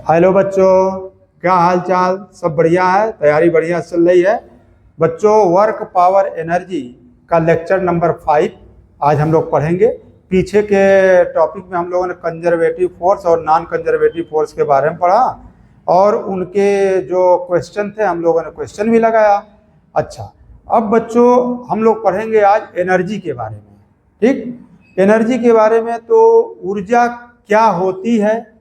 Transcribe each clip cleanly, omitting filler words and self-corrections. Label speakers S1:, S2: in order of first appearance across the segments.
S1: Hello बच्चों, क्या हाल चाल? सब बढ़िया है? तैयारी बढ़िया चल रही है? बच्चों, वर्क पावर एनर्जी का लेक्चर नंबर 5 आज हम लोग पढ़ेंगे। पीछे के टॉपिक में हम लोगों ने कंजर्वेटिव फोर्स और नॉन कंजर्वेटिव फोर्स के बारे में पढ़ा और उनके जो क्वेश्चन थे हम लोगों ने क्वेश्चन भी लगाया। अच्छा, अब बच्चों हम लोग पढ़ेंगे आज एनर्जी के बारे में। ठीक, एनर्जी के बारे में। तो ऊर्जा क्या होती है?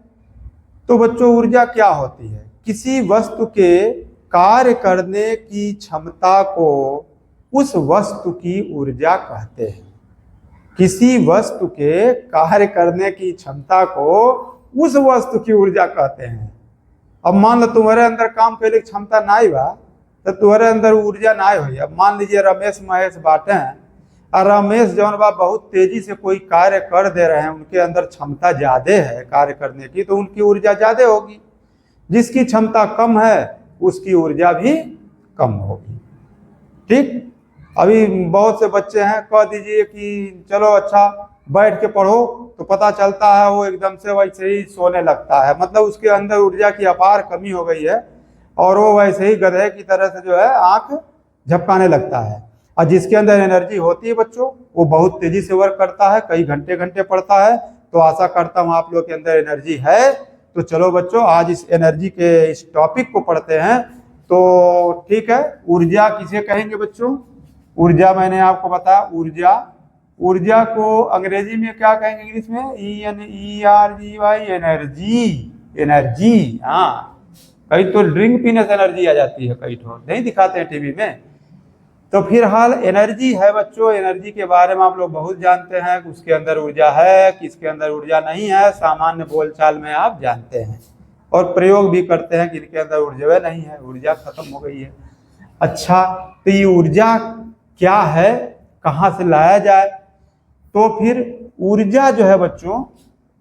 S1: तो बच्चों, ऊर्जा क्या होती है? किसी वस्तु के कार्य करने की क्षमता को उस वस्तु की ऊर्जा कहते हैं। किसी वस्तु के कार्य करने की क्षमता को उस वस्तु की ऊर्जा कहते हैं। अब मान लो तुम्हारे अंदर काम करने की क्षमता ना ही बा तो तुम्हारे अंदर ऊर्जा ना हुई। अब मान लीजिए रमेश महेश बाटे हैं और रमेश जौन बा बहुत तेजी से कोई कार्य कर दे रहे हैं, उनके अंदर क्षमता ज्यादा है कार्य करने की, तो उनकी ऊर्जा ज्यादा होगी। जिसकी क्षमता कम है उसकी ऊर्जा भी कम होगी। ठीक, अभी बहुत से बच्चे हैं, कह दीजिए कि चलो अच्छा बैठ के पढ़ो, तो पता चलता है वो एकदम से वैसे ही सोने लगता है। मतलब उसके अंदर ऊर्जा की अपार कमी हो गई है और वो वैसे ही गधे की तरह से जो है आंख झपकाने लगता है। और जिसके अंदर एनर्जी होती है बच्चों, वो बहुत तेजी से वर्क करता है, कई घंटे घंटे पढ़ता है। तो आशा करता हूँ आप लोग के अंदर एनर्जी है। तो चलो बच्चों, आज इस एनर्जी के इस टॉपिक को पढ़ते हैं। तो ठीक है, ऊर्जा किसे कहेंगे बच्चों? ऊर्जा मैंने आपको बताया, ऊर्जा को अंग्रेजी में क्या कहेंगे? इंग्लिश में ENERGY, एनर्जी। हाँ, कई तो ड्रिंक पीने से एनर्जी आ जाती है, कई तो नहीं दिखाते हैं टीवी में। तो फिलहाल एनर्जी है बच्चों। एनर्जी के बारे में आप लोग बहुत जानते हैं, उसके अंदर ऊर्जा है, किसके अंदर ऊर्जा नहीं है, सामान्य बोलचाल में आप जानते हैं और प्रयोग भी करते हैं कि इनके अंदर ऊर्जा नहीं है, ऊर्जा खत्म हो गई है। अच्छा, तो ये ऊर्जा क्या है, कहाँ से लाया जाए? तो फिर ऊर्जा जो है बच्चों,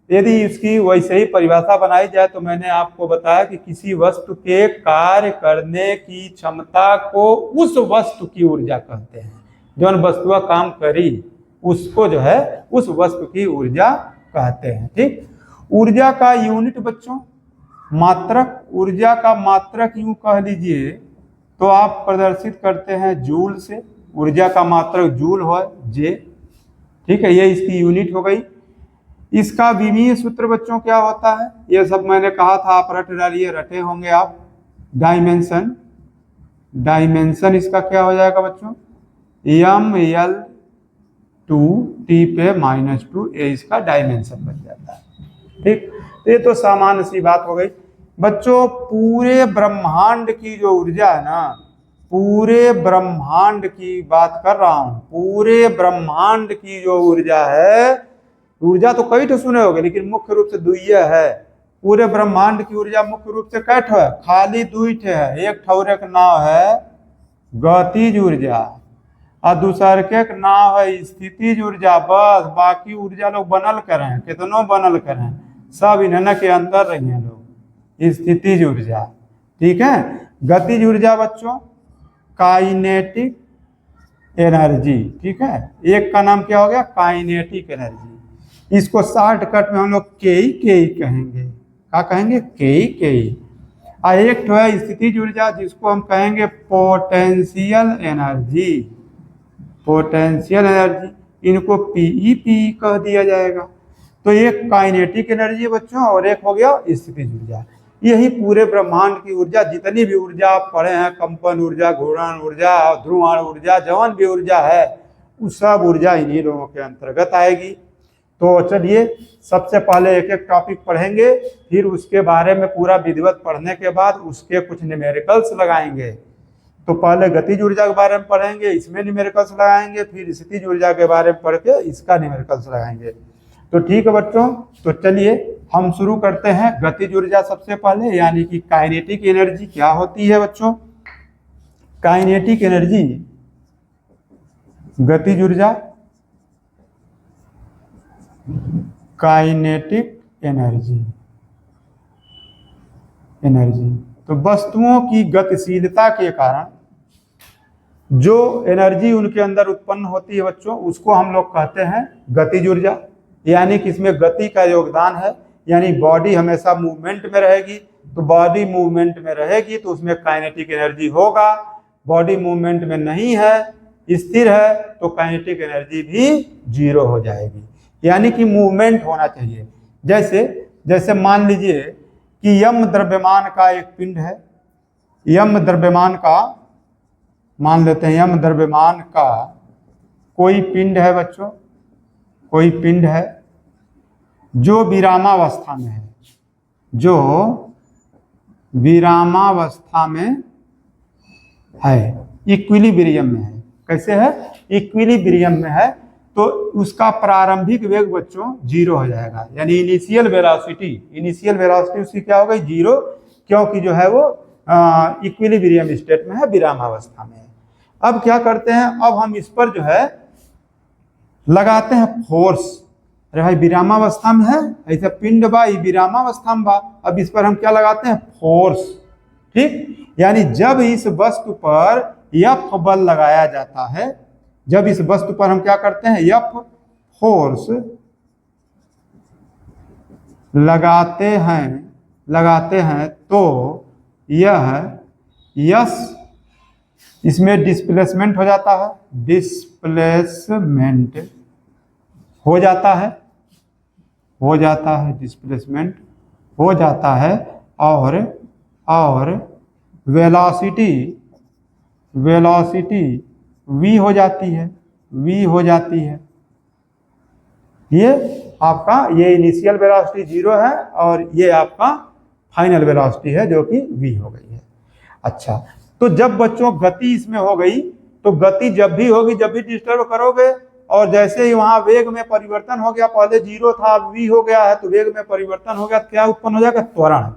S1: यदि इसकी वैसे ही परिभाषा बनाई जाए तो मैंने आपको बताया कि किसी वस्तु के कार्य करने की क्षमता को उस वस्तु की ऊर्जा कहते हैं। जो वस्तु काम करी उसको जो है उस वस्तु की ऊर्जा कहते हैं। ठीक, ऊर्जा का यूनिट बच्चों मात्रक, यूर्जा का मात्रक यूं कह लीजिए तो आप प्रदर्शित करते हैं जूल से। ऊर्जा का मात्रक जूल हो जे। ठीक है, ये इसकी यूनिट हो गई। इसका विमीय सूत्र बच्चों क्या होता है? ये सब मैंने कहा था, आप रट डालिए, रटे होंगे आप। डायमेंशन इसका क्या हो जाएगा बच्चों? ML2T पे -2 ये इसका डायमेंशन बन जाता है। ठीक, ये तो सामान्य सी बात हो गई बच्चों। पूरे ब्रह्मांड की जो ऊर्जा है ना, पूरे ब्रह्मांड की बात कर रहा हूं, पूरे ब्रह्मांड की जो ऊर्जा है, ऊर्जा तो कई ठो सुने होंगे लेकिन मुख्य रूप से दुइये है। पूरे ब्रह्मांड की ऊर्जा मुख्य रूप से कै ठो है? खाली दुई ठे है। एक ठौरे का नाम है गतिज ऊर्जा और दूसर के नाम है स्थितिज ऊर्जा। बस, बाकी ऊर्जा लोग बनल करें, कितनों बनल करें, सब इन्हें के अंदर रही हैं लोग, स्थितिज ऊर्जा। ठीक है, गतिज ऊर्जा बच्चों काइनेटिक एनर्जी। ठीक है, एक का नाम क्या हो गया? Kinetic energy. इसको शॉर्टकट में हम लोग के कहेंगे। क्या कहेंगे? के। और एक तो है स्थितिज ऊर्जा जिसको हम कहेंगे पोटेंशियल एनर्जी। पोटेंशियल एनर्जी, इनको पी कह दिया जाएगा। तो एक काइनेटिक एनर्जी है बच्चों और एक हो गया स्थितिज ऊर्जा। यही पूरे ब्रह्मांड की ऊर्जा, जितनी भी ऊर्जा आप पढ़े हैं, कंपन ऊर्जा, घूर्णन ऊर्जा, ध्रुवण ऊर्जा, जवन भी ऊर्जा है, उस सब ऊर्जा इन्हीं लोगों के अंतर्गत आएगी। तो चलिए सबसे पहले एक एक टॉपिक पढ़ेंगे, फिर उसके बारे में पूरा विधिवत पढ़ने के बाद उसके कुछ न्यूमेरिकल्स लगाएंगे। तो पहले गतिज ऊर्जा के बारे में पढ़ेंगे, इसमें न्यूमेरिकल्स लगाएंगे, फिर स्थितिज ऊर्जा के बारे में पढ़ के इसका न्यूमेरिकल्स लगाएंगे। तो ठीक है बच्चों, तो चलिए हम शुरू करते हैं। गतिज ऊर्जा सबसे पहले, यानी कि काइनेटिक एनर्जी क्या होती है बच्चों? काइनेटिक एनर्जी, गतिज ऊर्जा, काइनेटिक एनर्जी। तो वस्तुओं की गतिशीलता के कारण जो एनर्जी उनके अंदर उत्पन्न होती है बच्चों, उसको हम लोग कहते हैं गतिज ऊर्जा। यानी कि इसमें गति का योगदान है, यानी बॉडी हमेशा मूवमेंट में रहेगी तो बॉडी मूवमेंट में रहेगी तो उसमें काइनेटिक एनर्जी होगा, बॉडी मूवमेंट में नहीं है, स्थिर है, तो काइनेटिक एनर्जी भी जीरो हो जाएगी। यानी कि मूवमेंट होना चाहिए। जैसे जैसे मान लीजिए कि यम द्रव्यमान का एक पिंड है, यम द्रव्यमान का, मान लेते हैं यम द्रव्यमान का कोई पिंड है बच्चों, कोई पिंड है जो विरामावस्था में है, जो विरामावस्था में है, इक्विलिब्रियम में है। कैसे है? इक्विलिब्रियम में है, तो उसका प्रारंभिक वेग बच्चों जीरो हो जाएगा, यानी इनिशियल वेलोसिटी उसकी क्या हो गई? जीरो, क्योंकि जो है वो इक्विलिब्रियम स्टेट में है, विरामावस्था में है। अब क्या करते हैं, अब हम इस पर जो है लगाते हैं फोर्स। अरे भाई विरामावस्था में है, ऐसे पिंड बा विरामावस्था में बा, अब इस पर हम क्या लगाते हैं? फोर्स। ठीक, यानी जब इस वस्तु पर F बल लगाया जाता है, जब इस वस्तु पर हम क्या करते हैं? F फोर्स लगाते हैं तो यह यस इसमें डिस्प्लेसमेंट हो जाता है, डिस्प्लेसमेंट हो जाता है, डिस्प्लेसमेंट हो जाता है, और वेलोसिटी v हो जाती है, ये आपका, ये इनिशियल वेलोसिटी जीरो है और ये आपका फाइनल वेलोसिटी है जो कि v हो गई है। अच्छा, तो जब बच्चों गति इसमें हो गई, तो गति जब भी होगी, जब भी डिस्टर्ब करोगे और जैसे ही वहां वेग में परिवर्तन हो गया, पहले जीरो था अब v हो गया है, तो वेग में परिवर्तन हो गया, क्या उत्पन्न हो जाएगा? त्वरण।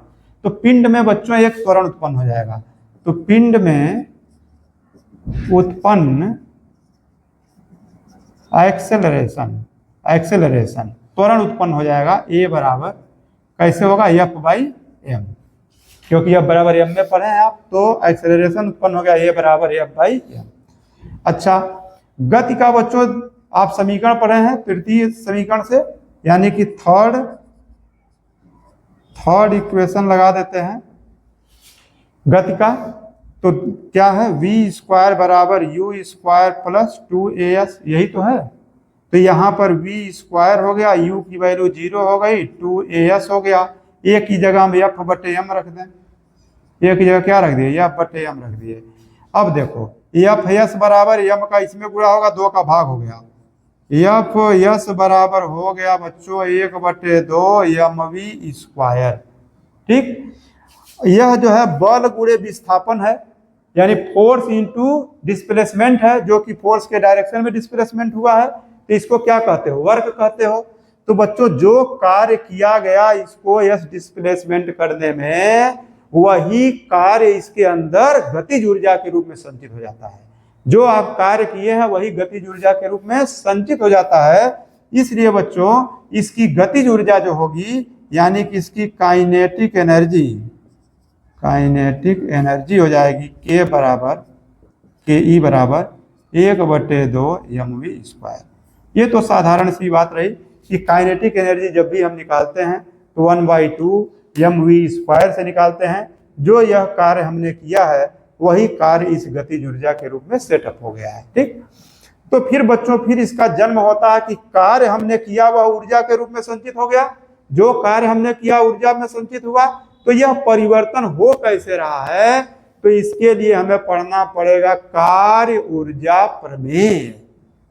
S1: तो पिंड में बच्चों एक त्वरण उत्पन्न हो जाएगा, तो पिंड में उत्पन्न एक्सेलरेशन त्वरण उत्पन्न हो जाएगा, a बराबर कैसे होगा? F/m, क्योंकि F बराबर m में पढ़े हैं आप, तो एक्सेलरेशन उत्पन्न हो गया a बराबर F/m। अच्छा, गति का बच्चों आप समीकरण पढ़े हैं तृतीय समीकरण से, यानी कि थर्ड इक्वेशन लगा देते हैं गति का, तो क्या है? v² बराबर u² प्लस 2as, यही तो है। तो यहाँ पर v² हो गया, u की वैल्यू 0 हो गई, 2as हो गया, a की जगह हम F/m रख दें, a की जगह क्या रख दिए? F/m रख दिए। अब देखो F बराबर m का इसमें गुणा होगा, 2 का भाग हो गया, F बराबर हो गया बच्चों 1/2 mv²। ठीक, यह जो है बल गुणे विस्थापन है, यानी फोर्स इंटू डिस्प्लेसमेंट है, जो कि फोर्स के डायरेक्शन में डिस्प्लेसमेंट हुआ है, तो इसको क्या कहते हो? वर्क कहते हो। तो बच्चों जो कार्य किया गया इसको यस डिस्प्लेसमेंट करने में, वही कार्य इसके अंदर गतिज ऊर्जा के रूप में संचित हो जाता है। जो आप कार्य किए हैं वही गतिज ऊर्जा के रूप में संचित हो जाता है। इसलिए बच्चों इसकी गतिज ऊर्जा जो होगी, यानी कि इसकी काइनेटिक एनर्जी हो जाएगी K बराबर 1/2 mv²। ये तो साधारण सी बात रही कि काइनेटिक एनर्जी जब भी हम निकालते हैं तो 1/2 mv² से निकालते हैं। जो यह कार्य हमने किया है वही कार्य इस गतिज ऊर्जा के रूप में सेटअप हो गया है। ठीक, तो फिर बच्चों फिर इसका जन्म होता है कि कार्य हमने किया वह ऊर्जा के रूप में संचित हो गया। जो कार्य हमने किया ऊर्जा में संचित हुआ, तो यह परिवर्तन हो कैसे रहा है? तो इसके लिए हमें पढ़ना पड़ेगा कार्य ऊर्जा प्रमेय,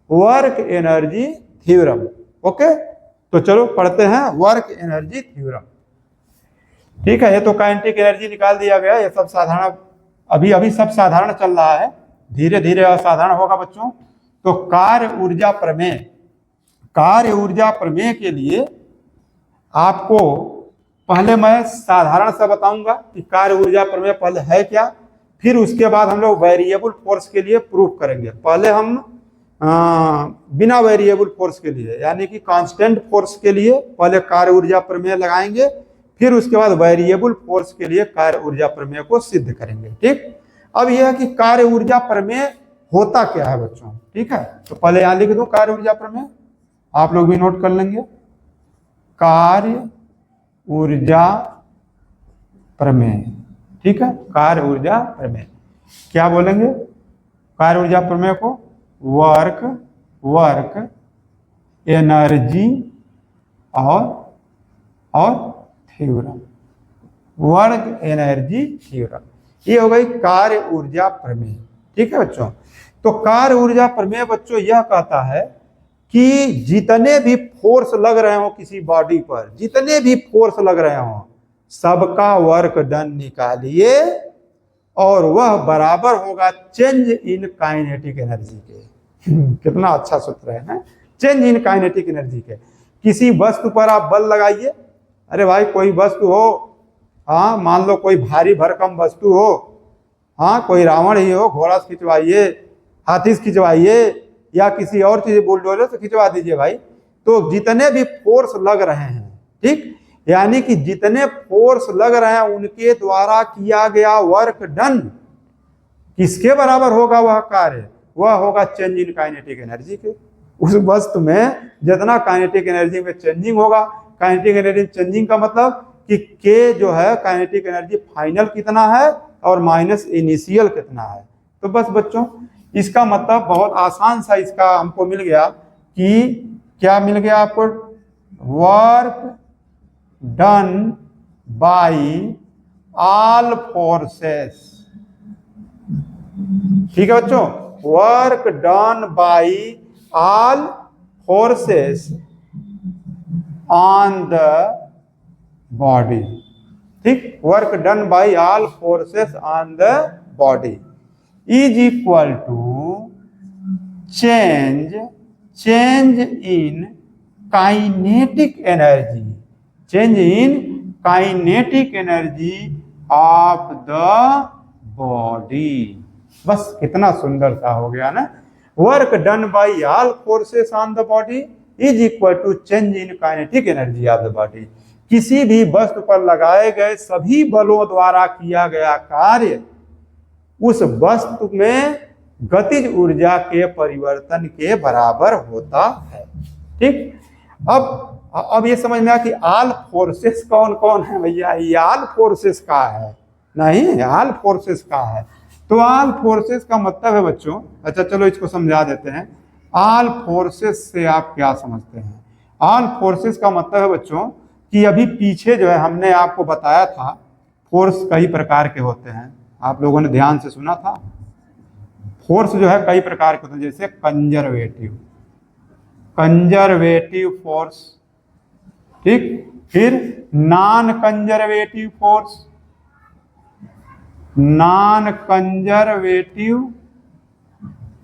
S1: वर्क एनर्जी थ्योरम। ओके, तो चलो पढ़ते हैं वर्क एनर्जी थ्योरम। ठीक है, ये तो काइनेटिक एनर्जी निकाल दिया गया। ये सब साधारण, अभी सब साधारण चल रहा है, धीरे धीरे असाधारण होगा बच्चों। तो कार्य ऊर्जा प्रमेय के लिए आपको पहले मैं साधारण सा बताऊंगा कि कार्य ऊर्जा प्रमेय पहले है क्या, फिर उसके बाद हम लोग वेरिएबल फोर्स के लिए प्रूफ करेंगे। पहले हम बिना वेरिएबल फोर्स के लिए, यानी कि कांस्टेंट फोर्स के लिए पहले कार्य ऊर्जा प्रमेय लगाएंगे, फिर उसके बाद वेरिएबल फोर्स के लिए कार्य ऊर्जा प्रमेय को सिद्ध करेंगे। ठीक, अब यह है कि कार्य ऊर्जा प्रमेय होता क्या है बच्चों। ठीक है, तो पहले यहां लिख दो कार्य ऊर्जा प्रमेय, आप लोग भी नोट कर लेंगे। कार्य ऊर्जा प्रमेय। ठीक है, कार्य ऊर्जा प्रमेय क्या बोलेंगे? कार्य ऊर्जा प्रमेय को वर्क एनर्जी और थ्योरम। वर्क एनर्जी थ्योरम, ये हो गई कार्य ऊर्जा प्रमेय। ठीक है बच्चों, तो कार्य ऊर्जा प्रमेय बच्चों यह कहता है कि जितने भी फोर्स लग रहे हो किसी बॉडी पर, जितने भी फोर्स लग रहे हो, सबका वर्क डन निकालिए और वह बराबर होगा चेंज इन काइनेटिक एनर्जी के। कितना अच्छा सूत्र है ना, चेंज इन काइनेटिक एनर्जी के। किसी वस्तु पर आप बल लगाइए, अरे भाई कोई वस्तु हो, हाँ मान लो कोई भारी भरकम वस्तु हो, हाँ कोई रावण ही हो, घोड़ा से खिंचवाइए, हाथी से खिंचवाइए, या किसी और चीज बुलडोजर से खिंचवा दीजिए भाई, तो जितने भी फोर्स लग रहे हैं, ठीक, यानी कि जितने फोर्स लग रहे हैं उनके द्वारा किया गया वर्क डन किसके बराबर होगा? वह कार्य, वह होगा चेंज इन काइनेटिक एनर्जी के। उस वस्तु में जितना काइनेटिक एनर्जी में चेंजिंग होगा, काइनेटिक एनर्जी चेंजिंग का मतलब कि के जो है काइनेटिक एनर्जी फाइनल कितना है और माइनस इनिशियल कितना है। तो बस बच्चों इसका मतलब बहुत आसान सा इसका हमको मिल गया कि क्या मिल गया आपको? Work done by all forces. ठीक है बच्चों, work done by all forces on the body. ठीक, work done by all forces on the body is equal to change in kinetic energy, change in kinetic energy of the body. बस कितना सुंदर सा हो गया ना, work done by all forces on the body is equal to change in kinetic energy of the body. किसी भी वस्तु पर लगाए गए सभी बलों द्वारा किया गया कार्य उस वस्तु में गतिज ऊर्जा के परिवर्तन के बराबर होता है। ठीक, अब ये समझ में आया कि ऑल फोर्सेस कौन कौन है भैया? ये ऑल फोर्सेस का है, नहीं ऑल फोर्सेस का है। तो ऑल फोर्सेस का मतलब है बच्चों, अच्छा चलो इसको समझा देते हैं। ऑल फोर्सेस से आप क्या समझते हैं? ऑल फोर्सेस का मतलब है बच्चों कि अभी पीछे जो है हमने आपको बताया था फोर्स कई प्रकार के होते हैं, आप लोगों ने ध्यान से सुना था। फोर्स जो है कई प्रकार के होते हैं, जैसे कंजर्वेटिव फोर्स, ठीक, फिर नॉन कंजर्वेटिव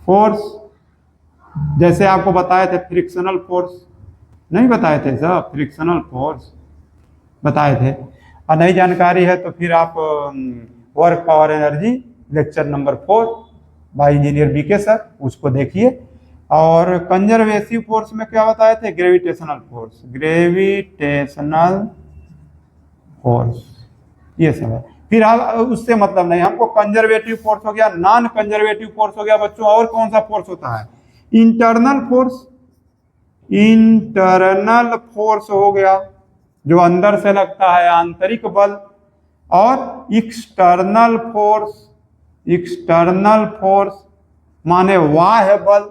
S1: फोर्स, जैसे आपको बताए थे फ्रिक्शनल फोर्स, नहीं बताए थे सब? फ्रिक्शनल फोर्स बताए थे। और नई जानकारी है तो फिर आप work power energy lecture number 4 by engineer BK sir, उसको देखिए। और कंजर्वेटिव फोर्स में क्या बताए थे? ग्रेविटेशनल फोर्स, ये सब है। फिर उससे मतलब नहीं, हमको कंजर्वेटिव फोर्स हो गया, नॉन कंजर्वेटिव फोर्स हो गया बच्चों। और कौन सा फोर्स होता है? इंटरनल फोर्स हो गया, जो अंदर से लगता है, आंतरिक बल। और एक्सटर्नल फोर्स माने बाह्य बल।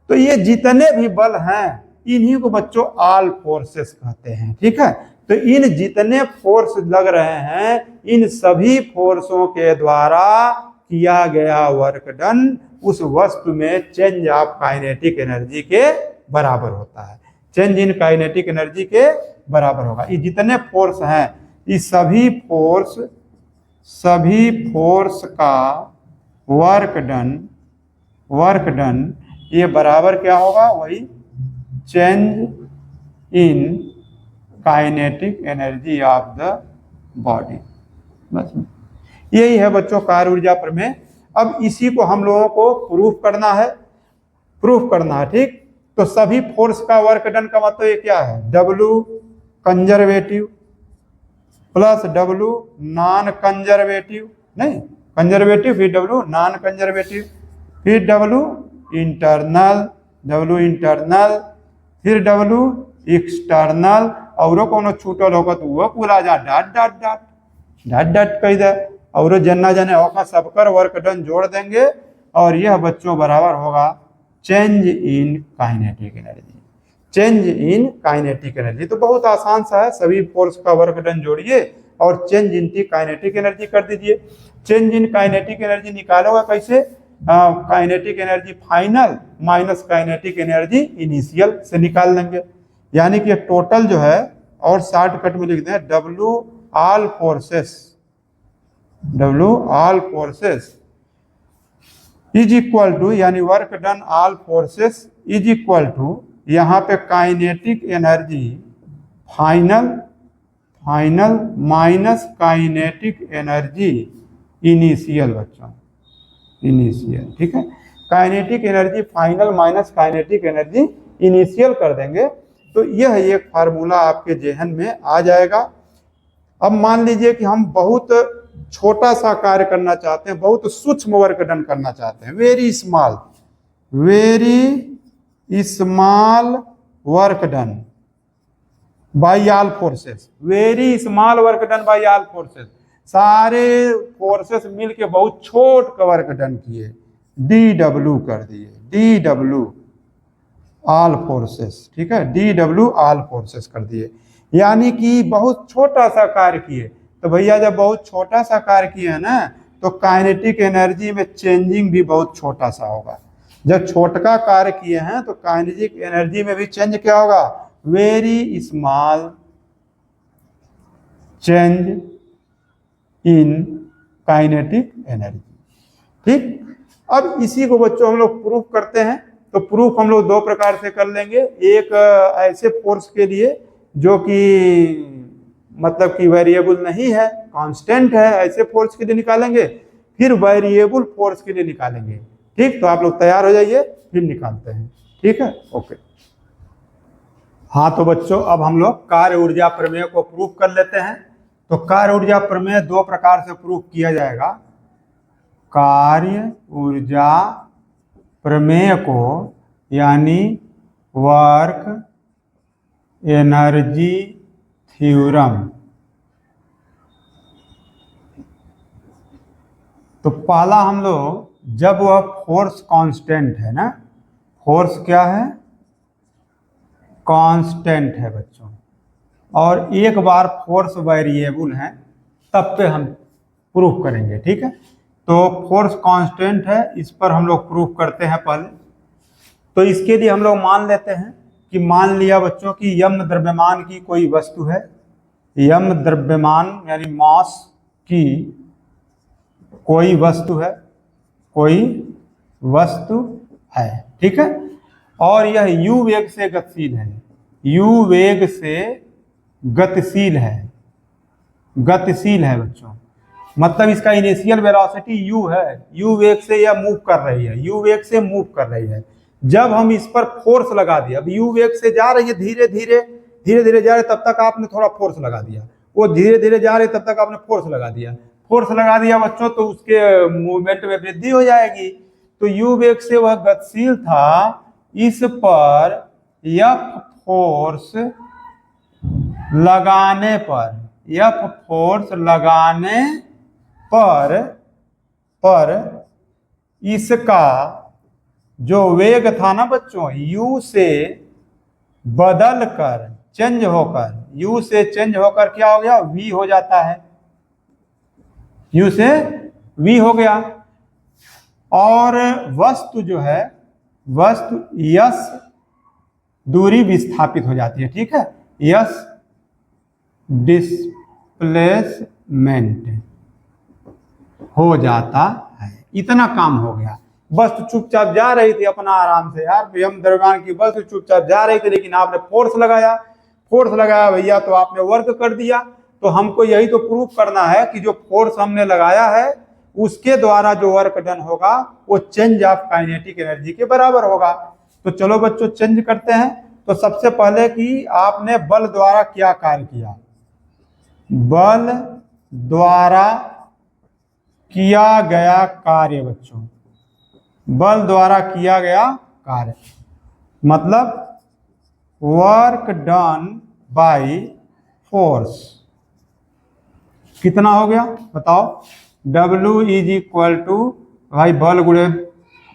S1: तो ये जितने भी बल हैं इन्हीं को बच्चों ऑल फोर्सेस कहते हैं। ठीक है, तो इन जितने फोर्स लग रहे हैं इन सभी फोर्सों के द्वारा किया गया वर्क डन उस वस्तु में चेंज ऑफ काइनेटिक एनर्जी के बराबर होता है, चेंज इन काइनेटिक एनर्जी के बराबर होगा। ये जितने फोर्स हैं इस सभी फोर्स का वर्क डन ये बराबर क्या होगा? वही change in kinetic energy of the body. बस यही है बच्चों कार्य ऊर्जा प्रमेय। अब इसी को हम लोगों को प्रूफ करना है, ठीक। तो सभी फोर्स का वर्क डन का मतलब ये क्या है? W conservative plus W non conservative, नहीं कंजर्वेटिव, फिर W नॉन कंजर्वेटिव, फिर W इंटरनल, फिर W एक्सटर्नल, और कोनो छूटल होगा तो वह पूरा जा डॉट। डट डट कह दे और जना जने होगा सबकर वर्क डन जोड़ देंगे और यह बच्चों बराबर होगा change in kinetic energy. Change in kinetic energy तो बहुत आसान सा है, सभी फोर्स का वर्क डन जोड़िए और चेंज इन काइनेटिक एनर्जी कर दीजिए। चेंज इन काइनेटिक एनर्जी निकालोगे कैसे? Kinetic energy final minus kinetic energy initial से निकाल लेंगे, यानी कि टोटल जो है और शॉर्टकट में लिख दें W all forces is equal to, यानी work done all forces is equal to, यहाँ पे kinetic energy final minus kinetic energy initial बच्चों, इनिशियल। ठीक है, kinetic energy final minus kinetic energy initial कर देंगे तो यह एक फार्मूला आपके जेहन में आ जाएगा। अब मान लीजिए कि हम बहुत छोटा सा कार्य करना चाहते हैं, बहुत सूक्ष्म वर्क डन करना चाहते हैं, very small work done by all forces, very small work done by all forces, सारे फोर्सेस मिलके बहुत छोट का वर्क डन किए, DW कर दिए, DW ऑल फोर्सेस। ठीक है, DW ऑल फोर्सेस कर दिए, यानी कि बहुत छोटा सा कार्य किए। तो भैया जब बहुत छोटा सा कार्य किए है ना तो काइनेटिक एनर्जी में चेंजिंग भी बहुत छोटा सा होगा। जब छोटका कार्य किए हैं तो काइनेटिक एनर्जी में भी चेंज क्या होगा? Very small change in kinetic energy. ठीक, अब इसी को बच्चों हम लोग प्रूफ करते हैं। तो प्रूफ हम लोग दो प्रकार से कर लेंगे, एक ऐसे फोर्स के लिए जो कि मतलब कि वेरिएबल नहीं है, कांस्टेंट है, ऐसे फोर्स के लिए निकालेंगे, फिर वेरिएबल फोर्स के लिए निकालेंगे। ठीक, तो आप लोग तैयार हो जाइए, फिर निकालते हैं। ठीक है, ओके। हाँ तो बच्चों अब हम लोग कार्य ऊर्जा प्रमेय को प्रूफ कर लेते हैं। तो कार्य ऊर्जा प्रमेय दो प्रकार से प्रूफ किया जाएगा। कार्य ऊर्जा प्रमेय को यानी वर्क एनर्जी थ्योरम, तो पहला हम लोग जब वह फोर्स कांस्टेंट है ना, फोर्स क्या है? कांस्टेंट है बच्चों, और एक बार फोर्स वेरिएबल है तब पे हम प्रूफ करेंगे। ठीक है, तो फोर्स कांस्टेंट है, इस पर हम लोग प्रूफ करते हैं पहले। तो इसके लिए हम लोग मान लेते हैं कि मान लिया बच्चों कि यम द्रव्यमान की कोई वस्तु है, यम द्रव्यमान यानी मास की कोई वस्तु है, कोई वस्तु है। ठीक है, और यह u वेग से गतिशील है, u वेग से गतिशील है, गतिशील है बच्चों, मतलब इसका इनिशियल वेलोसिटी u है, u वेग से यह मूव कर रही है, u वेग से मूव कर रही है। जब हम इस पर फोर्स लगा दिया, अब u वेग से जा रही है, धीरे धीरे जा रहे, तब तक आपने थोड़ा फोर्स लगा दिया, वो धीरे धीरे जा रही तब तक आपने फोर्स लगा दिया, फोर्स लगा दिया बच्चों, तो उसके मूवमेंट में वृद्धि हो जाएगी। तो u वेग से वह गतिशील था, इस पर F फोर्स लगाने पर, F फोर्स लगाने पर इसका जो वेग था ना बच्चों, u से बदल कर चेंज होकर, u से चेंज होकर क्या हो गया? v हो जाता है, u से v हो गया। और वस्तु जो है, वस्तु s दूरी विस्थापित हो जाती है। ठीक है, s डिस्प्लेसमेंट हो जाता है, इतना काम हो गया। वस्तु चुपचाप जा रही थी अपना आराम से, यार यम द्रव्यमान की वस्तु चुपचाप जा रही थी, लेकिन आपने फोर्स लगाया, फोर्स लगाया भैया तो आपने वर्क कर दिया। तो हमको यही तो प्रूफ करना है कि जो फोर्स हमने लगाया है उसके द्वारा जो वर्क डन होगा वो चेंज ऑफ काइनेटिक एनर्जी के बराबर होगा। तो चलो बच्चों चेंज करते हैं। तो सबसे पहले कि आपने बल द्वारा क्या कार्य किया, बल द्वारा किया गया कार्य बच्चों, बल द्वारा किया गया कार्य मतलब वर्क डन बाय फोर्स, कितना हो गया बताओ, W इज इक्वल टू भाई बल गुणे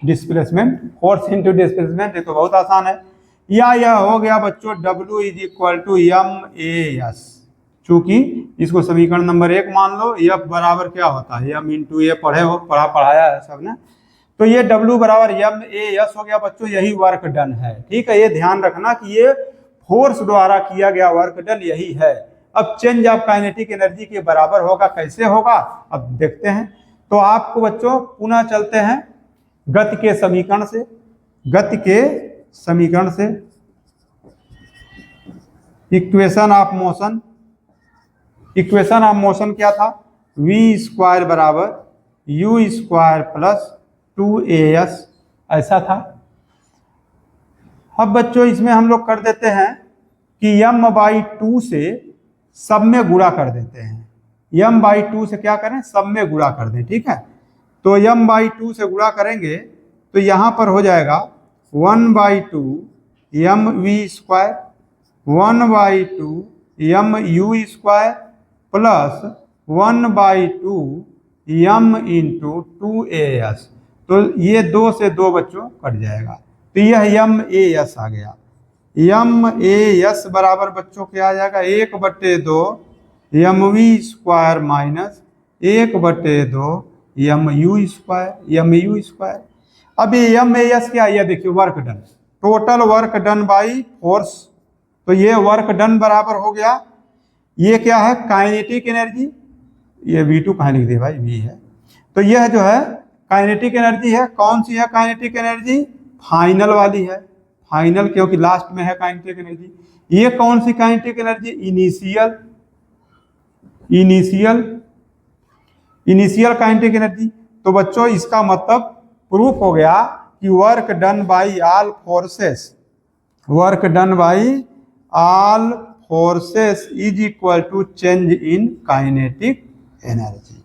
S1: डिस्प्लेसमेंट, फोर्स इंटू डिस्प्लेसमेंट, ये तो बहुत आसान है। या यह हो गया बच्चों W is equal to MAS, चूंकि इसको समीकरण नंबर 1 मान लो, F बराबर क्या होता है M इंटू ए, पढ़ाया है सबने। तो ये W बराबर MAS हो गया बच्चों, यही वर्क डन है। ठीक है, ये ध्यान रखना कि ये फोर्स द्वारा किया गया वर्क डन यही है। अब चेंज ऑफ काइनेटिक एनर्जी के बराबर होगा, कैसे होगा अब देखते हैं। तो आपको बच्चों पुनः चलते हैं गति के समीकरण से। गति के समीकरण से equation of motion, equation of motion क्या था, v स्क्वायर बराबर u स्क्वायर प्लस 2as, ऐसा था। अब बच्चों इसमें हम लोग कर देते हैं कि m/2 से सब में गुणा कर देते हैं। m/2 से क्या करें, सब में गुणा कर दें। ठीक है, तो m/2 से गुणा करेंगे तो यहाँ पर हो जाएगा 1/2 mv square, 1/2 mu square plus 1/2 m into 2as। तो ये 2 से 2 बच्चों कट जाएगा, तो यह MAS आ गया। MAS बराबर बच्चों क्या आ जाएगा, 1/2 mv square minus 1/2 mu square. अब ये MAS क्या है, देखिए work done, total work done by force. तो ये वर्क डन बराबर हो गया, ये क्या है काइनेटिक एनर्जी, ये V2 कहाँ लिख दे भाई, V है। तो यह जो है काइनेटिक एनर्जी है, कौन सी है काइनेटिक एनर्जी, फाइनल वाली है, फाइनल क्योंकि लास्ट में है काइनेटिक एनर्जी। ये कौन सी kinetic energy, initial kinetic energy. तो बच्चों इसका मतलब प्रूफ हो गया कि work done by all forces, work done by all forces is equal to change in kinetic energy.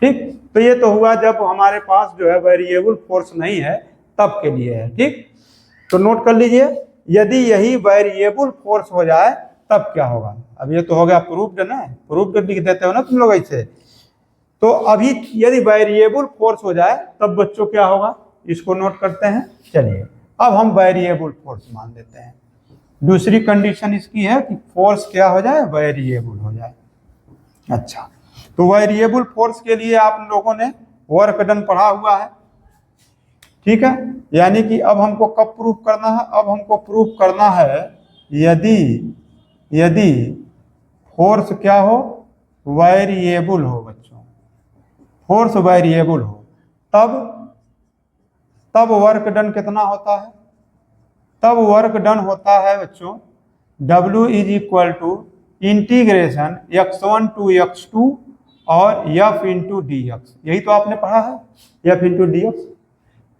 S1: ठीक, तो ये तो हुआ जब हमारे पास जो है वेरिएबल फोर्स नहीं है तब के लिए है। ठीक, तो नोट कर लीजिए, यदि यही वेरिएबल फोर्स हो जाए तब क्या होगा। अब ये तो हो गया प्रूफ्ड ना, प्रूफ्ड लिख देते हो ना तुम लोग ऐसे। तो अभी यदि वेरिएबल फोर्स हो जाए तब बच्चों क्या होगा, इसको नोट करते हैं। चलिए अब हम वेरिएबल फोर्स मान लेते हैं। दूसरी कंडीशन इसकी है कि फोर्स क्या हो जाए, वेरिएबल हो जाए। अच्छा, तो वेरिएबल फोर्स के लिए आप लोगों ने वर्क डन पढ़ा हुआ है। ठीक है, यानी कि अब हमको कब प्रूफ करना है, अब हमको प्रूफ करना है यदि फोर्स क्या हो, वेरिएबल हो बच्चों, फोर्स वेरिएबल हो तब वर्क डन कितना होता है, तब वर्क डन होता है बच्चों W is equal to integration x1 to x2 और F इंटू dx। यही तो आपने पढ़ा है, F इंटू dx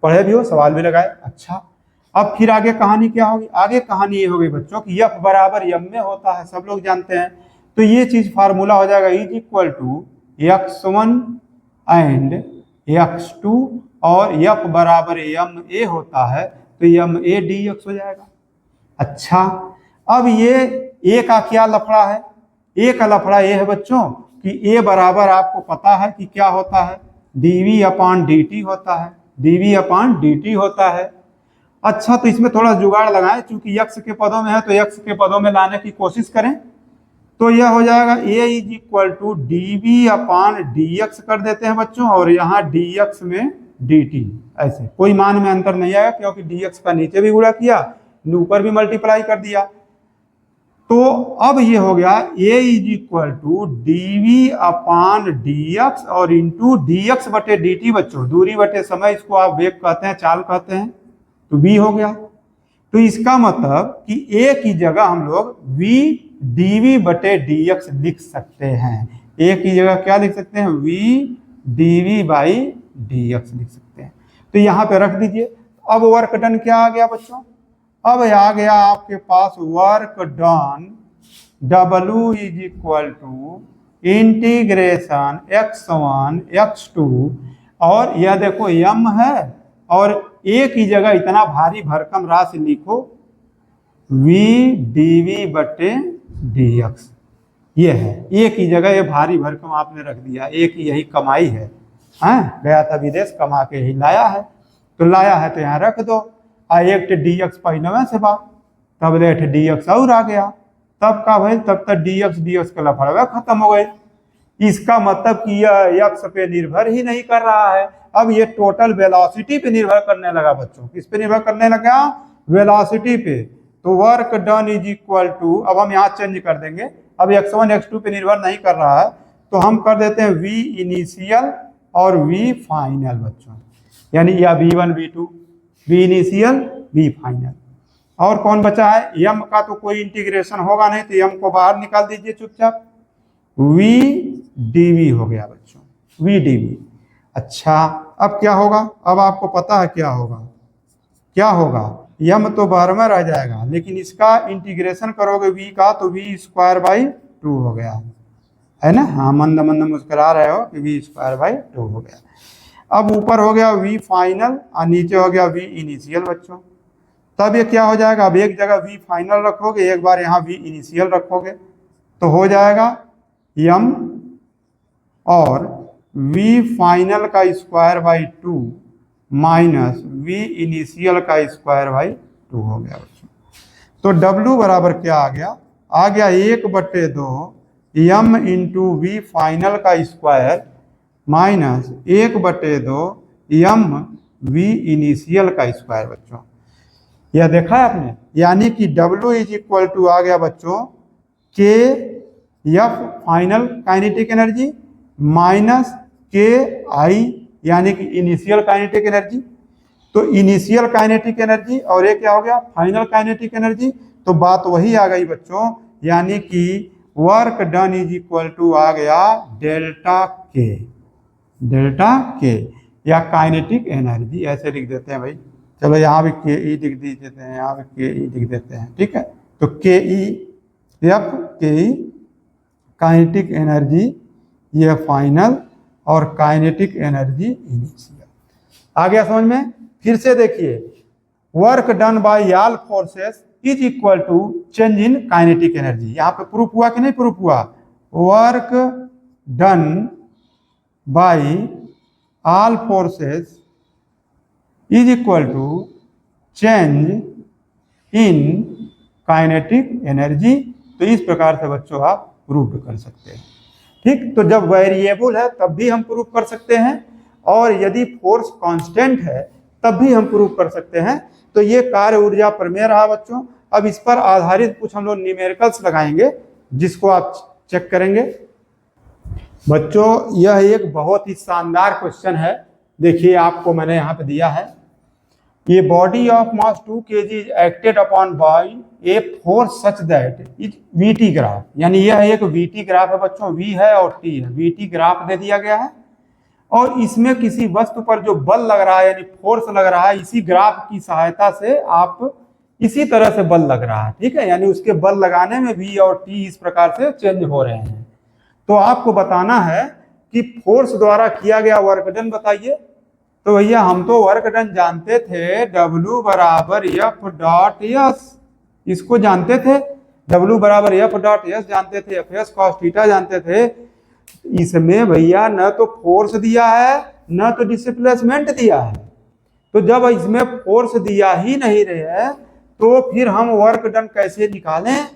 S1: पढ़े भी हो, सवाल भी लगाए। अच्छा, अब फिर आगे कहानी क्या होगी, आगे कहानी ये होगी बच्चों कि F बराबर M में होता है, सब लोग जानते हैं। तो ये चीज फार्मूला हो जाएगा is equal to x1 and x2 और F बराबर MA होता है, तो MA dx हो जाएगा। अच्छा, अब ये ए का क्या लफड़ा है, ए का लफड़ा ये है बच्चों कि ए बराबर आपको पता है कि क्या होता है, dv/dt होता है, dv/dt होता है। अच्छा, तो इसमें थोड़ा जुगाड़ लगाएं, चूंकि x के पदों में है तो x के पदों में लाने की कोशिश करें। तो यह हो जाएगा a is equal to dv/dx कर देते हैं बच्चों, और यहाँ dx में dt, ऐसे कोई मान में अंतर नहीं आएगा क्योंकि dx का नीचे भी गुणा किया, ऊपर भी मल्टीप्लाई कर दिया। तो अब ये हो गया a is equal to dv/dx और इंटू dx बटे dt बच्चों, दूरी बटे समय, इसको आप वेग कहते हैं, चाल कहते हैं, तो v हो गया। तो इसका मतलब कि a की जगह हम लोग v dv बटे dx लिख सकते हैं। a की जगह क्या लिख सकते हैं, v dv बाई dx लिख सकते हैं। तो यहाँ पे रख दीजिए। अब वर्क डन क्या आ गया बच्चों, अब आ गया आपके पास work done W is equal to integration x1 x2, और यह देखो m है और a की जगह इतना भारी भरकम राशि लिखो v dv बटे dx। ये है, एक ही जगह ये भारी भरकम आपने रख दिया, एक ही यही कमाई है। हाँ, गया था विदेश, कमा के ही लाया है, तो लाया है तो यहाँ रख दो। एक dx पहिनवे से बा, तब ले dx और आ गया, तब का भाई तब तक dx का लफड़वा खत्म हो गए। इसका मतलब कि यह x पे निर्भर ही नहीं कर रहा है, अब ये टोटल वेलोसिटी पे निर्भर करने लगा बच्चों। किस पे निर्भर करने लगा? वेलोसिटी पे। तो work done is equal to, अब हम यहाँ चेंज कर देंगे, अब x1 x2 पे निर्भर नहीं कर रहा है, तो हम कर देते हैं v इनिशियल और v फाइनल बच्चों, यानी या v1 v2, v initial v final. और कौन बचा है? m का तो कोई इंटीग्रेशन होगा नहीं, तो m को बाहर निकाल दीजिए चुपचाप, v dv हो गया बच्चों, v dv। अच्छा, अब क्या होगा? अब आपको पता है क्या होगा? क्या होगा? यम तो बाहर में रह जाएगा, लेकिन इसका इंटीग्रेशन करोगे v का तो v स्क्वायर बाई 2 हो गया, है ना? हाँ, मंद मंद मुस्कुरा रहे हो कि v स्क्वायर बाई 2 हो गया। अब ऊपर हो गया v फाइनल और नीचे हो गया v इनिशियल बच्चों। तब ये क्या हो जाएगा? अब एक जगह v फाइनल रखोगे, एक बार यहाँ v इनिशियल रखोगे, तो हो जाएगा m और v फाइनल का square by 2 minus v initial का स्क्वायर बाई 2 हो गया बच्चों। तो w बराबर क्या आ गया? आ गया 1/2 m इंटू वी फाइनल का square minus 1/2 m v initial का स्क्वायर बच्चों। यह देखा है आपने, यानी कि w इज इक्वल टू आ गया बच्चों K F final kinetic energy minus K I यानी कि इनिशियल काइनेटिक एनर्जी। तो इनिशियल काइनेटिक एनर्जी और ये क्या हो गया? Final kinetic energy. तो बात वही आ गई बच्चों, यानी कि work done is equal to आ गया डेल्टा के, डेल्टा के या काइनेटिक एनर्जी ऐसे लिख देते हैं भाई। चलो यहाँ भी के ई लिख देते हैं, यहाँ भी के ई लिख देते हैं, ठीक है। तो के E F K E kinetic energy ये फाइनल और काइनेटिक एनर्जी इनिशियल। आ गया समझ में? फिर से देखिए, work done by all forces is equal to change in kinetic energy. यहाँ पे प्रूफ हुआ कि नहीं प्रूफ हुआ? Work done by all forces is equal to change in kinetic energy. तो इस प्रकार से बच्चों आप प्रूव कर सकते हैं, ठीक। तो जब वेरिएबल है तब भी हम प्रूव कर सकते हैं, और यदि फोर्स कांस्टेंट है तब भी हम प्रूव कर सकते हैं। तो ये कार्य ऊर्जा प्रमेय रहा बच्चों। अब इस पर आधारित कुछ हम लोग न्यूमेरिकल्स लगाएंगे, जिसको आप चेक करेंगे। बच्चों यह एक बहुत ही शानदार क्वेश्चन है। देखिए आपको मैंने यहाँ पे दिया है, ये body of mass 2 kg is acted upon bye a force such that is VT graph, यानी यह एक वीटी ग्राफ है बच्चों। वी है और टी है, वीटी ग्राफ दे दिया गया है, और इसमें किसी वस्तु पर जो बल लग रहा है यानी फोर्स लग रहा है, इसी ग्राफ की सहायता से आप इसी तरह से बल लग रहा है, ठीक है। यानी उसके बल लगाने में वी और टी इस प्रकार से चेंज हो रहे हैं। तो आपको बताना है कि फोर्स द्वारा किया गया वर्क डन बताइए। तो भैया हम तो वर्क डन जानते थे, W बराबर एफ डॉट एस, इसको जानते थे, W बराबर एफ डॉट एस जानते थे, एफ एस कॉस थीटा जानते थे। इसमें भैया न तो फोर्स दिया है न तो डिस्प्लेसमेंट दिया है। तो जब इसमें फोर्स दिया ही नहीं रहे तो फिर हम वर्क डन कैसे निकालें?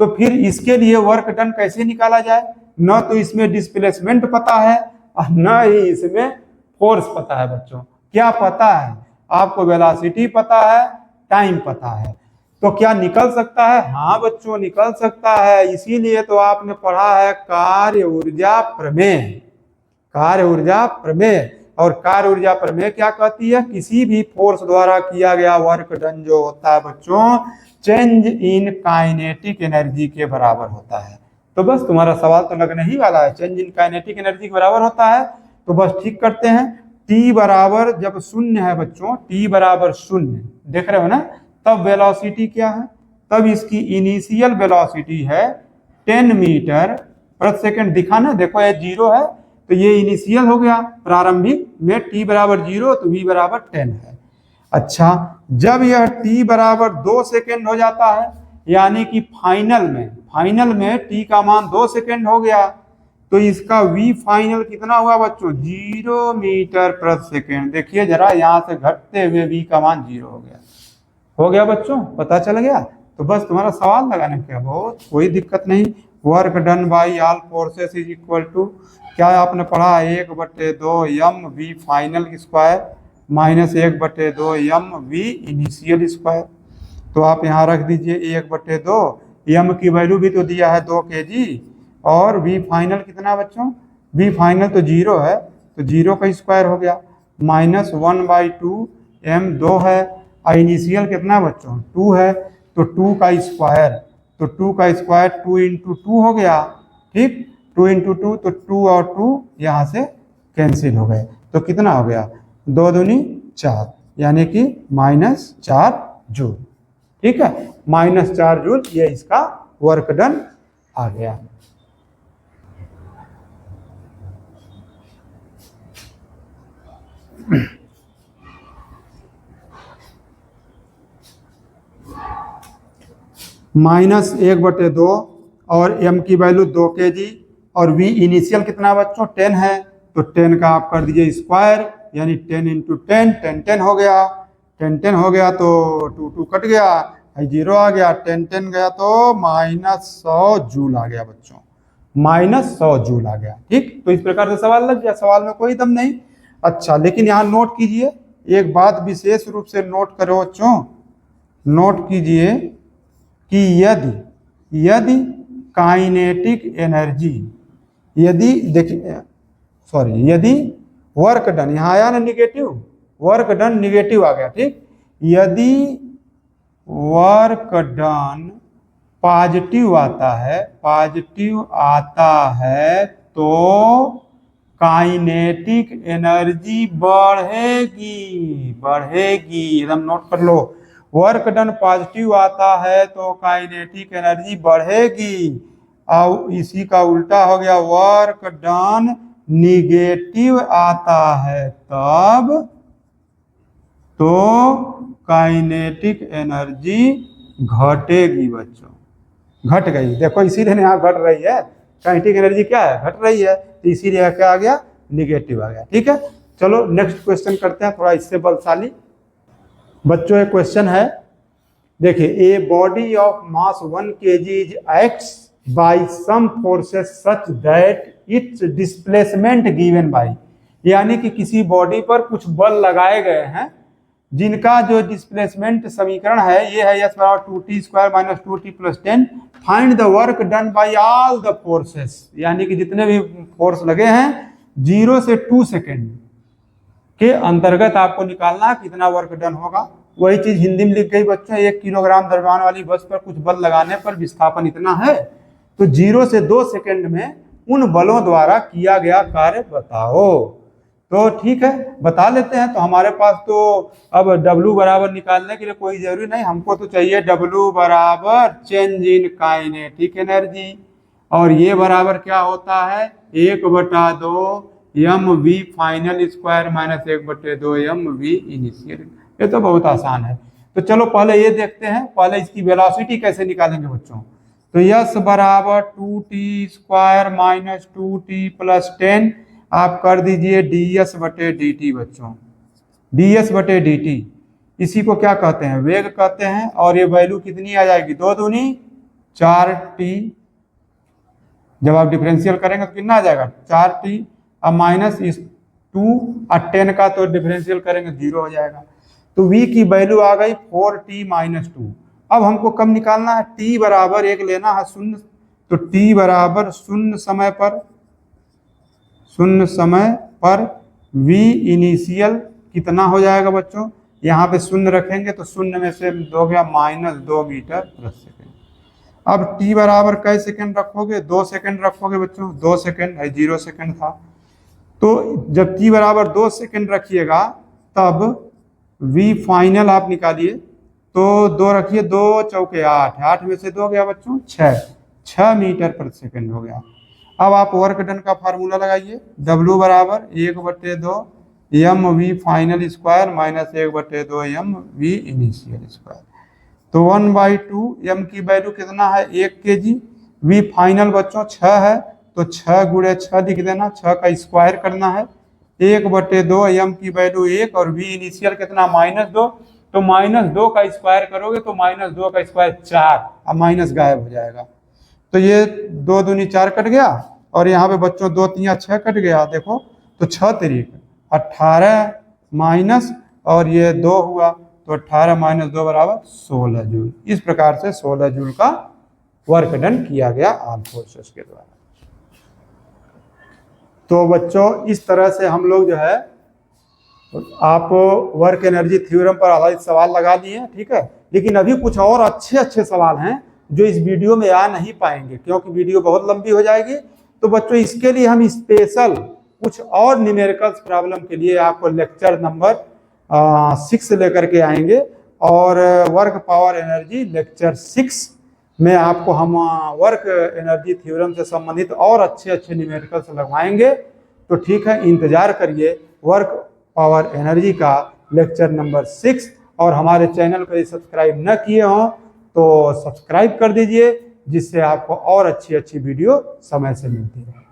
S1: तो फिर इसके लिए वर्क डन कैसे निकाला जाए? न तो इसमें डिस्प्लेसमेंट पता है और न ही इसमें फोर्स पता है बच्चों। क्या पता है आपको? वेलोसिटी पता है, टाइम पता है। तो क्या निकल सकता है? हाँ बच्चों निकल सकता है। इसीलिए तो आपने पढ़ा है कार्य ऊर्जा प्रमेय, कार्य ऊर्जा प्रमेय। और कार्य ऊर्जा प्रमेय क्या कहती है? किसी भी फोर्स द्वारा किया गया वर्क डन जो होता है बच्चों, चेंज इन काइनेटिक एनर्जी के बराबर होता है। तो बस तुम्हारा सवाल तो लगने ही वाला है, चेंज इन काइनेटिक एनर्जी के बराबर होता है। तो बस ठीक करते हैं। t बराबर जब 0 है बच्चों, t बराबर 0 देख रहे हो ना, तब वेलोसिटी क्या है? तब इसकी इनिशियल वेलोसिटी है 10 मीटर प्रति सेकंड। दिखा ना, देखो ये 0 है तो ये इनिशियल हो गया प्रारंभिक में, t बराबर 0 तो v बराबर 10 है। अच्छा, जब यह t बराबर 2 सेकेंड हो जाता है, यानी कि फाइनल में टी का मान 2 सेकेंड हो गया, तो इसका वी फाइनल कितना हुआ बच्चों? 0 मीटर प्रति सेकेंड। देखिए जरा यहाँ से घटते हुए वी का मान 0 हो गया बच्चों, पता चल गया। तो बस तुम्हारा सवाल लगाने का बहुत कोई दिक्कत नहीं। Work done by all forces is equal to, क्या आपने पढ़ा, 1/2 M V final square minus 1/2 M V initial square. तो आप यहाँ रख दीजिए 1/2, एम की वैल्यू भी तो दिया है 2 kg, और वी फाइनल कितना बच्चों? वी फाइनल तो 0 है, तो 0 का स्क्वायर हो गया, माइनस 1/2 एम 2 है, इनिशियल कितना बच्चों? 2 है, तो 2 का स्क्वायर, तो 2 का स्क्वायर 2 × 2 हो गया, ठीक, 2 × 2, तो 2 और 2 यहाँ से कैंसिल हो गए, तो कितना हो गया? 2 दूनी 4, यानी कि -4 जूल। ठीक है, -4 जूल, ये इसका वर्क डन आ गया। -1/2 और m की वैल्यू 2 kg, और v इनिशियल कितना बच्चों? 10 है, तो 10 का आप कर दीजिए स्क्वायर, यानी 10 × 10, 10 हो गया, 10 हो गया, तो 2 कट गया, 0 आ गया, 10 गया, तो -100 जूल आ गया बच्चों, -100 जूल आ गया। ठीक, तो इस प्रकार से सवाल लग गया, सवाल में कोई दम नहीं। अच्छा, लेकिन यहाँ नोट कीजिए, एक बात विशेष रूप से नोट करो बच्चों, नोट कीजिए कि यदि काइनेटिक एनर्जी, यदि वर्क डन, यहाँ आया ना निगेटिव, वर्क डन निगेटिव आ गया, ठीक, यदि वर्क डन पॉजिटिव आता है तो काइनेटिक एनर्जी बढ़ेगी, एकदम नोट कर लो। वर्क डन पॉजिटिव आता है तो काइनेटिक एनर्जी बढ़ेगी, और इसी का उल्टा हो गया, वर्क डन निगेटिव आता है तब तो काइनेटिक एनर्जी घटेगी बच्चों, घट गई। देखो इसीलिए यहाँ घट रही है, काइनेटिक एनर्जी क्या है? घट रही है, तो इसीलिए क्या आ गया? निगेटिव आ गया। ठीक है, चलो नेक्स्ट क्वेश्चन करते हैं, थोड़ा इससे बलशाली। बच्चों एक क्वेश्चन है, देखिए, a body of mass 1 kg is acts by some forces such that it's displacement given by, यानी कि किसी बॉडी पर कुछ बल लगाए गए हैं जिनका जो डिस्प्लेसमेंट समीकरण है ये है s = 2t² - 2t + 10, find the work done by all the forces, यानी कि जितने भी फोर्स लगे हैं 0 से 2 सेकेंड के अंतर्गत आपको निकालना कितना वर्क डन होगा। वही चीज हिंदी में लिख गई बच्चों, 1 किलोग्राम द्रव्यमान वाली बस पर कुछ बल लगाने पर विस्थापन इतना है, तो 0 से 2 सेकेंड में उन बलों द्वारा किया गया कार्य बताओ। तो ठीक है, बता लेते हैं। तो हमारे पास तो अब W बराबर निकालने के लिए कोई जरूरी नहीं, हमको तो चाहिए W बराबर चेंज इन काइनेटिक एनर्जी, और ये बराबर क्या होता है? 1/2 M V final square minus 1/2 M V initial. ये तो बहुत आसान है। तो चलो पहले ये देखते हैं, पहले इसकी वेलोसिटी कैसे निकालेंगे बच्चों। तो s बराबर 2t² - 2t + 10 आप कर दीजिए ds/dt बच्चों, ds/dt, इसी को क्या कहते हैं? वेग कहते हैं। और ये वैल्यू कितनी आ जाएगी? 2 दूनी 4t, जब आप डिफरेंशियल करेंगे तो कितना आ जाएगा? 4t, अब माइनस इस 2 और 10 का तो डिफरेंशियल करेंगे 0 हो जाएगा। तो v की वैल्यू आ गई 4t - 2। अब हमको कब निकालना है? t बराबर 1 लेना है 0, तो t बराबर 0 समय पर v इनिशियल कितना हो जाएगा बच्चों? यहाँ पे 0 रखेंगे तो 0 में से 2 गया, -2 मीटर प्रति सेकेंड। अब t बराबर कै सेकेंड रखोगे? 2 सेकेंड रखोगे बच्चों, 2 सेकेंड है, 0 सेकेंड था। तो जब t बराबर 2 सेकेंड रखिएगा तब v फाइनल आप निकालिए, तो 2 रखिए, 2 चौके 8, 8 में से 2 गया बच्चों 6 मीटर प्रति सेकेंड हो गया। अब आप वर्क डन का फार्मूला लगाइए, W बराबर 1/2 M V final square minus 1/2 M V initial square. तो 1/2 m की वैल्यू कितना है 1 kg। v फाइनल बच्चों 6 है, तो 6 गुणे 6 लिख देना, 6 का स्क्वायर करना है। 1/2 m की वैल्यू 1 और v इनिशियल कितना -2, तो -2 का स्क्वायर करोगे तो -2 का स्क्वायर 4, अब माइनस गायब हो जाएगा। तो ये 2 दूनी 4 कट गया, और यहाँ पे बच्चों 2 3 6 कट गया, देखो तो 6 तरीक 18 माइनस और ये 2 हुआ, तो 18 - 2 बराबर 16 जूल। इस प्रकार से 16 जूल का वर्क डन किया गया आर्म फोर्सेस के द्वारा। तो बच्चों इस तरह से हम लोग जो है आप वर्क एनर्जी थ्योरम पर आधारित सवाल लगा लिए, ठीक है। लेकिन अभी कुछ और अच्छे सवाल हैं जो इस वीडियो में आ नहीं पाएंगे, क्योंकि वीडियो बहुत लंबी हो जाएगी। तो बच्चों इसके लिए हम स्पेशल कुछ और न्यूमेरिकल्स प्रॉब्लम के लिए आपको लेक्चर नंबर 6 लेकर के आएंगे, और वर्क पावर एनर्जी लेक्चर 6 में आपको हम वर्क एनर्जी थ्योरम से संबंधित और अच्छे न्यूमेरिकल्स लगवाएंगे। तो ठीक है, इंतजार करिए वर्क पावर एनर्जी का लेक्चर नंबर 6। और हमारे चैनल को सब्सक्राइब न किए हों तो सब्सक्राइब कर दीजिए, जिससे आपको और अच्छी वीडियो समय से मिलती रहे।